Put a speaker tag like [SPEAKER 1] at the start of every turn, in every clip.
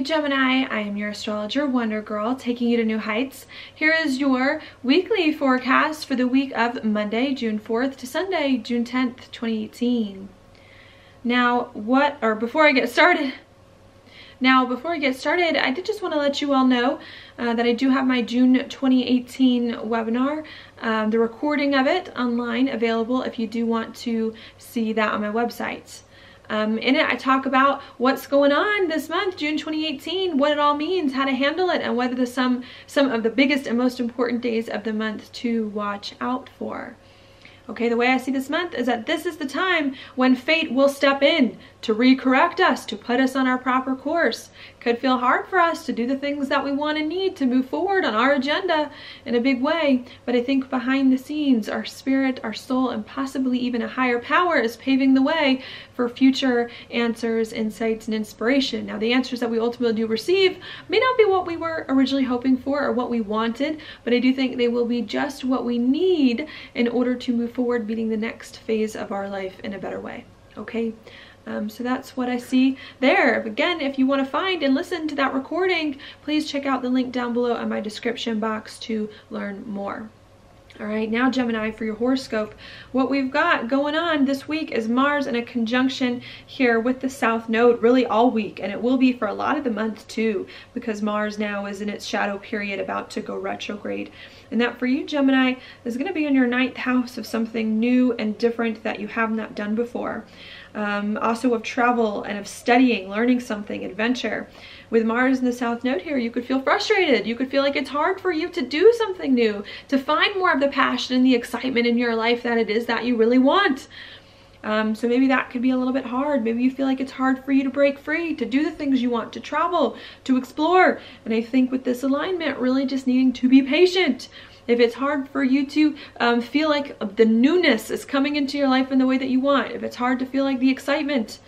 [SPEAKER 1] Gemini, I am your astrologer, Wonder Girl, taking you to new heights. Here is your weekly forecast for the week of Monday, June 4th to Sunday, June 10th, 2018. Before I get started, I did just want to let you all know that I do have my June 2018 webinar, the recording of it online, available if you do want to see that on my website. In it, I talk about what's going on this month, June 2018, what it all means, how to handle it, and whether some of the biggest and most important days of the month to watch out for. Okay, the way I see this month is that this is the time when fate will step in to recorrect us, to put us on our proper course. Could feel hard for us to do the things that we want and need to move forward on our agenda in a big way, but I think behind the scenes, our spirit, our soul, and possibly even a higher power is paving the way for future answers, insights, and inspiration. Now, the answers that we ultimately do receive may not be what we were originally hoping for or what we wanted, but I do think they will be just what we need in order to move forward, meeting the next phase of our life in a better way. Okay, so that's what I see there. Again, if you want to find and listen to that recording, please check out the link down below in my description box to learn more. All right, now Gemini, for your horoscope, what we've got going on this week is Mars in a conjunction here with the South Node really all week, and it will be for a lot of the month too, because Mars now is in its shadow period about to go retrograde. And that for you, Gemini, is going to be in your 9th house of something new and different that you have not done before. Also of travel and of studying, learning something, adventure. With Mars in the South Node here, you could feel frustrated. You could feel like it's hard for you to do something new, to find more of the passion and the excitement in your life that it is that you really want. So maybe that could be a little bit hard. Maybe you feel like it's hard for you to break free, to do the things you want, to travel, to explore. And I think with this alignment, really just needing to be patient. If it's hard for you to feel like the newness is coming into your life in the way that you want, if it's hard to feel like the excitement,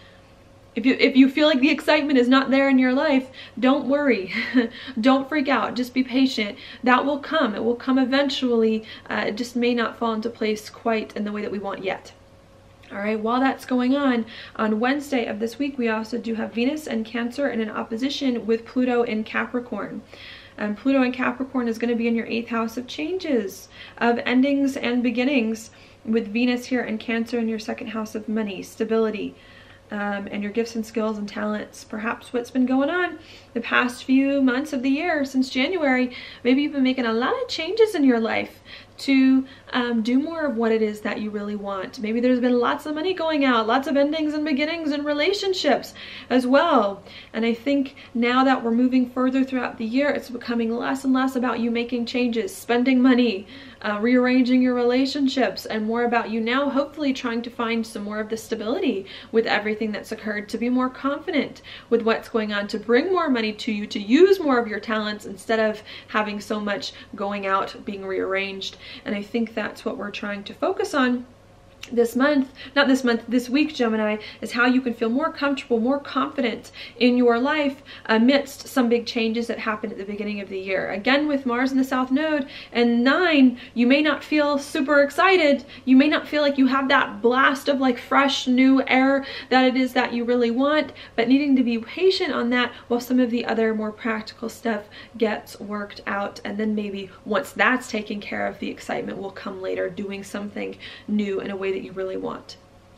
[SPEAKER 1] if you feel like the excitement is not there in your life, don't worry. Don't freak out. Just be patient. That will come. It will come eventually. It just may not fall into place quite in the way that we want yet. All right, while that's going on Wednesday of this week, we also do have Venus and Cancer in an opposition with Pluto in Capricorn. Pluto in Capricorn is going to be in your 8th house of changes, of endings and beginnings, with Venus here in Cancer in your 2nd house of money, stability, and your gifts and skills and talents. Perhaps what's been going on the past few months of the year, since January, maybe you've been making a lot of changes in your life to do more of what it is that you really want. Maybe there's been lots of money going out, lots of endings and beginnings in relationships as well. And I think now that we're moving further throughout the year, it's becoming less and less about you making changes, spending money, rearranging your relationships, and more about you now hopefully trying to find some more of the stability with everything that's occurred, to be more confident with what's going on, to bring more money to you, to use more of your talents instead of having so much going out, being rearranged. And I think that's what we're trying to focus on this week, Gemini, is how you can feel more comfortable, more confident in your life amidst some big changes that happened at the beginning of the year. Again, with Mars in the South Node and 9, you may not feel super excited. You may not feel like you have that blast of like fresh new air that it is that you really want, but needing to be patient on that while some of the other more practical stuff gets worked out. And then maybe once that's taken care of, the excitement will come later, doing something new in a way that you really want.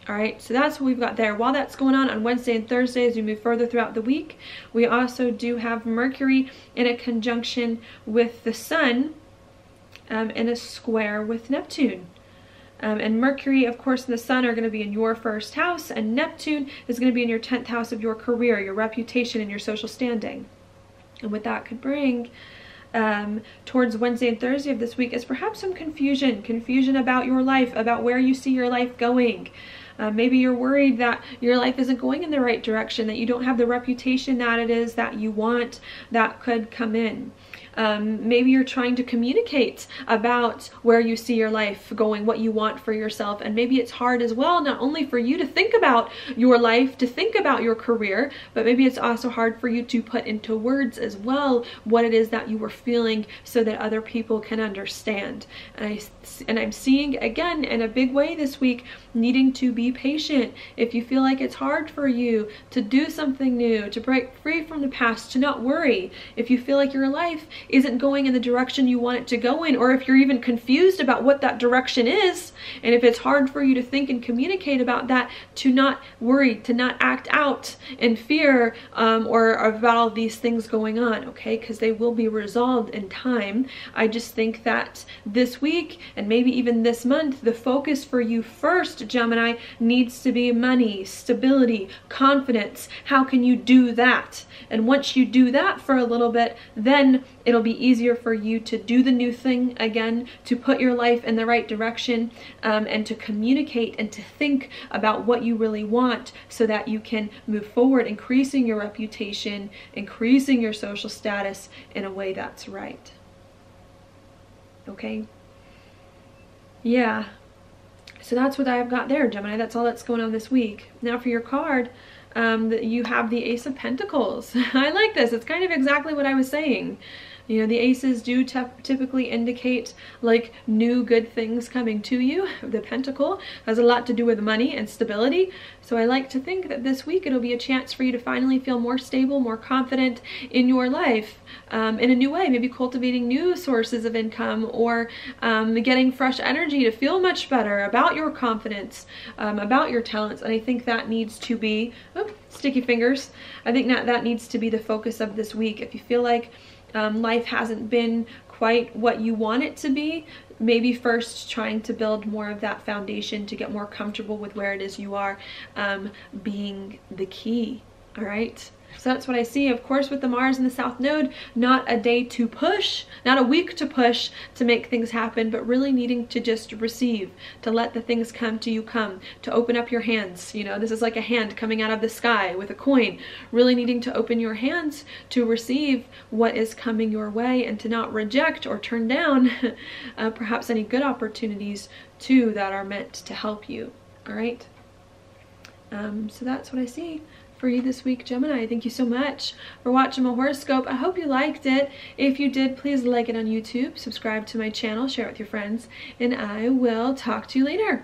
[SPEAKER 1] All right, so that's what we've got there. While that's going on Wednesday and Thursday, as we move further throughout the week, we also do have Mercury in a conjunction with the Sun in a square with Neptune. And Mercury, of course, and the Sun are going to be in your 1st house, and Neptune is going to be in your 10th house of your career, your reputation, and your social standing. And what that could bring towards Wednesday and Thursday of this week is perhaps some confusion about your life, about where you see your life going. Maybe you're worried that your life isn't going in the right direction, that you don't have the reputation that it is that you want. That could come in. Maybe you're trying to communicate about where you see your life going, what you want for yourself, and maybe it's hard as well, not only for you to think about your life, to think about your career, but maybe it's also hard for you to put into words as well what it is that you were feeling so that other people can understand. And I'm seeing again in a big way this week needing to be patient. If you feel like it's hard for you to do something new, to break free from the past, to not worry. If you feel like your life isn't going in the direction you want it to go in, or if you're even confused about what that direction is, and if it's hard for you to think and communicate about that, to not worry, to not act out in fear or about all these things going on, okay? Because they will be resolved in time. I just think that this week and maybe even this month, the focus for you first, Gemini, needs to be money, stability, confidence. How can you do that? And once you do that for a little bit, then it'll be easier for you to do the new thing again, to put your life in the right direction, and to communicate and to think about what you really want so that you can move forward, increasing your reputation, increasing your social status in a way that's right. Okay? Yeah. So that's what I've got there, Gemini. That's all that's going on this week. Now for your card, you have the Ace of Pentacles. I like this. It's kind of exactly what I was saying. You know, the aces do typically indicate like new good things coming to you. The Pentacle has a lot to do with money and stability. So I like to think that this week it'll be a chance for you to finally feel more stable, more confident in your life in a new way. Maybe cultivating new sources of income, or getting fresh energy to feel much better about your confidence, about your talents. And I think that needs to be, oh, sticky fingers. I think that needs to be the focus of this week. If you feel like life hasn't been quite what you want it to be, maybe first trying to build more of that foundation to get more comfortable with where it is you are being the key. All right. So that's what I see. Of course, with the Mars in the South Node, not a day to push, not a week to push to make things happen, but really needing to just receive, to let the things come to you to open up your hands. You know, this is like a hand coming out of the sky with a coin, really needing to open your hands to receive what is coming your way and to not reject or turn down perhaps any good opportunities too that are meant to help you. All right. So that's what I see for you this week, Gemini. Thank you so much for watching my horoscope. I hope you liked it. If you did, please like it on YouTube, subscribe to my channel, share it with your friends, and I will talk to you later.